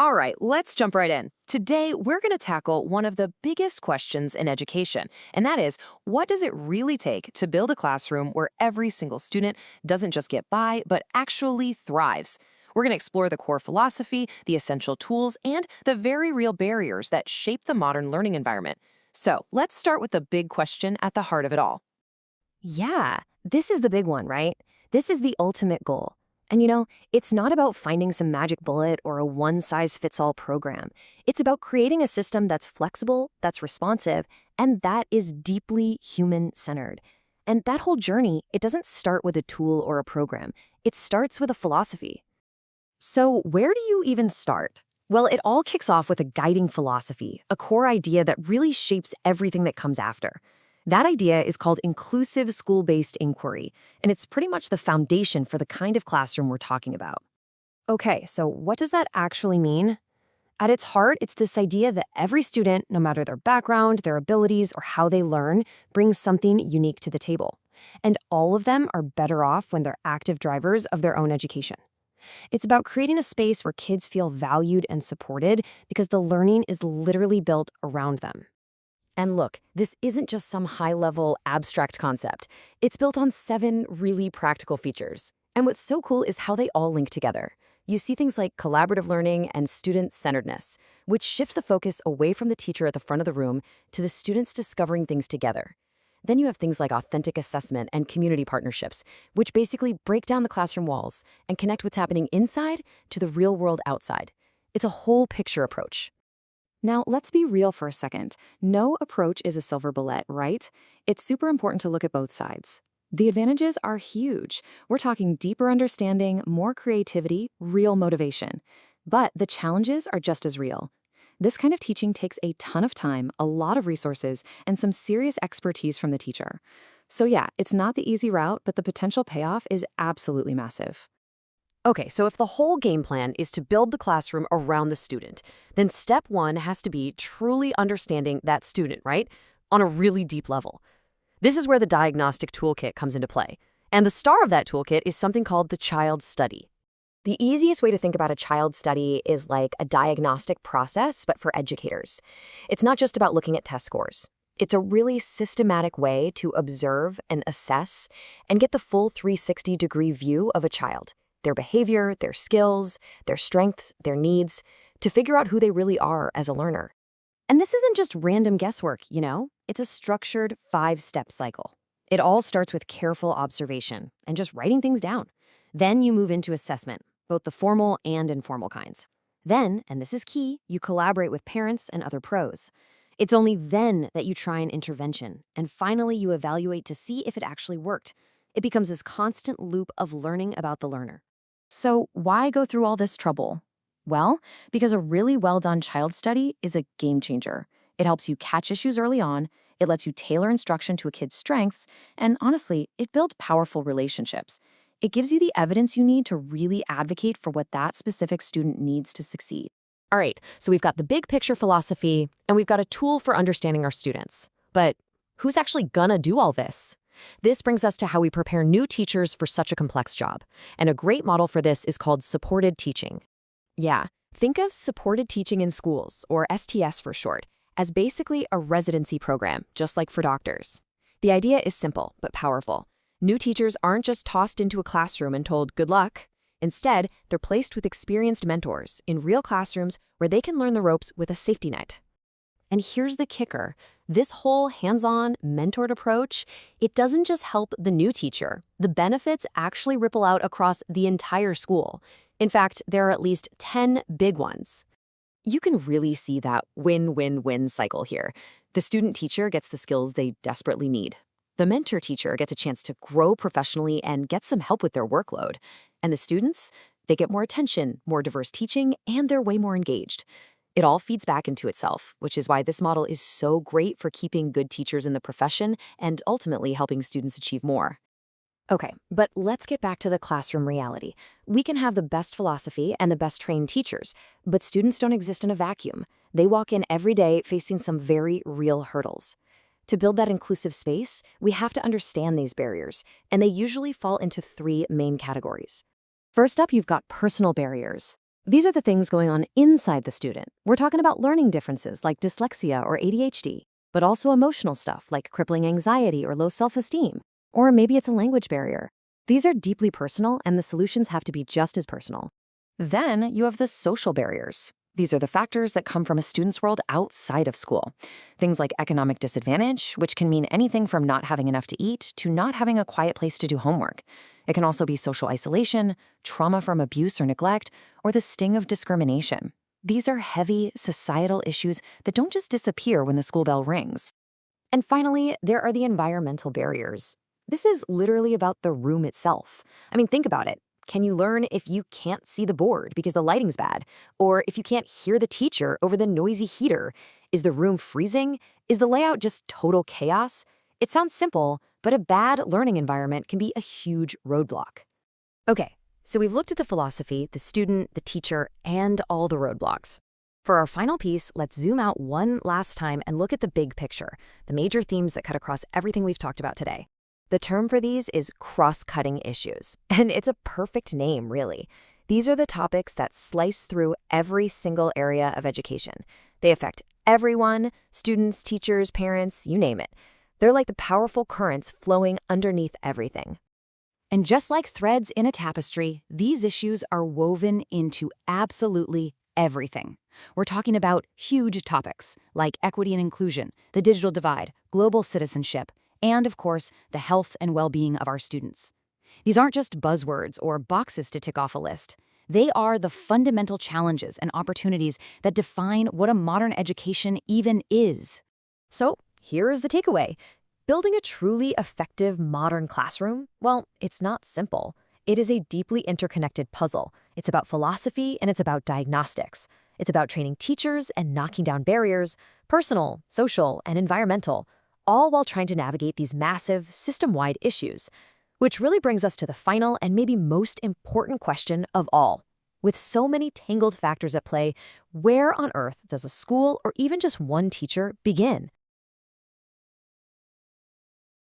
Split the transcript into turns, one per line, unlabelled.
All right, let's jump right in. Today, we're going to tackle one of the biggest questions in education, and that is, what does it really take to build a classroom where every single student doesn't just get by, but actually thrives? We're going to explore the core philosophy, the essential tools, and the very real barriers that shape the modern learning environment. So, let's start with the big question at the heart of it all.
Yeah, this is the big one, right? This is the ultimate goal. And it's not about finding some magic bullet or a one-size-fits-all program. It's about creating a system that's flexible, that's responsive, and that is deeply human-centered. And that whole journey, it doesn't start with a tool or a program. It starts with a philosophy. So where do you even start? Well, it all kicks off with a guiding philosophy, a core idea that really shapes everything that comes after. That idea is called Inclusive School-Based Enquiry, and it's pretty much the foundation for the kind of classroom we're talking about. Okay, so what does that actually mean? At its heart, it's this idea that every student, no matter their background, their abilities, or how they learn, brings something unique to the table. And all of them are better off when they're active drivers of their own education. It's about creating a space where kids feel valued and supported because the learning is literally built around them. And look, this isn't just some high-level abstract concept. It's built on 7 really practical features. And what's so cool is how they all link together. You see things like collaborative learning and student-centeredness, which shifts the focus away from the teacher at the front of the room to the students discovering things together. Then you have things like authentic assessment and community partnerships, which basically break down the classroom walls and connect what's happening inside to the real world outside. It's a whole picture approach. Now, let's be real for a second. No approach is a silver bullet, right? It's super important to look at both sides. The advantages are huge. We're talking deeper understanding, more creativity, real motivation. But the challenges are just as real. This kind of teaching takes a ton of time, a lot of resources, and some serious expertise from the teacher. So yeah, it's not the easy route, but the potential payoff is absolutely massive. Okay, so if the whole game plan is to build the classroom around the student, then step 1 has to be truly understanding that student, right? On a really deep level. This is where the diagnostic toolkit comes into play. And the star of that toolkit is something called the child study. The easiest way to think about a child study is like a diagnostic process, but for educators. It's not just about looking at test scores. It's a really systematic way to observe and assess and get the full 360-degree view of a child. Their behavior, their skills, their strengths, their needs, to figure out who they really are as a learner. And this isn't just random guesswork, It's a structured 5-step cycle. It all starts with careful observation and just writing things down. Then you move into assessment, both the formal and informal kinds. Then, and this is key, you collaborate with parents and other pros. It's only then that you try an intervention, and finally you evaluate to see if it actually worked. It becomes this constant loop of learning about the learner. So why go through all this trouble? Well, because a really well-done child study is a game changer. It helps you catch issues early on, it lets you tailor instruction to a kid's strengths, and honestly, it builds powerful relationships. It gives you the evidence you need to really advocate for what that specific student needs to succeed. All right, so we've got the big picture philosophy, and we've got a tool for understanding our students. But who's actually gonna do all this? This brings us to how we prepare new teachers for such a complex job. And a great model for this is called supported teaching. Yeah, think of supported teaching in schools, or STS for short, as basically a residency program, just like for doctors. The idea is simple, but powerful. New teachers aren't just tossed into a classroom and told good luck. Instead, they're placed with experienced mentors in real classrooms where they can learn the ropes with a safety net. And here's the kicker. This whole hands-on, mentored approach, it doesn't just help the new teacher. The benefits actually ripple out across the entire school. In fact, there are at least 10 big ones. You can really see that win-win-win cycle here. The student teacher gets the skills they desperately need. The mentor teacher gets a chance to grow professionally and get some help with their workload. And the students, they get more attention, more diverse teaching, and they're way more engaged. It all feeds back into itself, which is why this model is so great for keeping good teachers in the profession and ultimately helping students achieve more. Okay, but let's get back to the classroom reality. We can have the best philosophy and the best trained teachers, but students don't exist in a vacuum. They walk in every day facing some very real hurdles. To build that inclusive space, we have to understand these barriers, and they usually fall into 3 main categories. First up, you've got personal barriers. These are the things going on inside the student. We're talking about learning differences like dyslexia or ADHD, but also emotional stuff like crippling anxiety or low self-esteem. Or maybe it's a language barrier. These are deeply personal, and the solutions have to be just as personal.
Then you have the social barriers. These are the factors that come from a student's world outside of school. Things like economic disadvantage, which can mean anything from not having enough to eat to not having a quiet place to do homework. It can also be social isolation, trauma from abuse or neglect, or the sting of discrimination. These are heavy societal issues that don't just disappear when the school bell rings. And finally, there are the environmental barriers. This is literally about the room itself. I mean, think about it. Can you learn if you can't see the board because the lighting's bad? Or if you can't hear the teacher over the noisy heater? Is the room freezing? Is the layout just total chaos? It sounds simple, but a bad learning environment can be a huge roadblock. Okay, so we've looked at the philosophy, the student, the teacher, and all the roadblocks. For our final piece, let's zoom out one last time and look at the big picture, the major themes that cut across everything we've talked about today. The term for these is cross-cutting issues, and it's a perfect name, really. These are the topics that slice through every single area of education. They affect everyone, students, teachers, parents, you name it. They're like the powerful currents flowing underneath everything. And just like threads in a tapestry, these issues are woven into absolutely everything. We're talking about huge topics like equity and inclusion, the digital divide, global citizenship, and, of course, the health and well-being of our students. These aren't just buzzwords or boxes to tick off a list. They are the fundamental challenges and opportunities that define what a modern education even is. So, here is the takeaway. Building a truly effective modern classroom, well, it's not simple. It is a deeply interconnected puzzle. It's about philosophy and it's about diagnostics. It's about training teachers and knocking down barriers, personal, social, and environmental, all while trying to navigate these massive, system-wide issues. Which really brings us to the final and maybe most important question of all. With so many tangled factors at play, where on earth does a school or even just one teacher begin?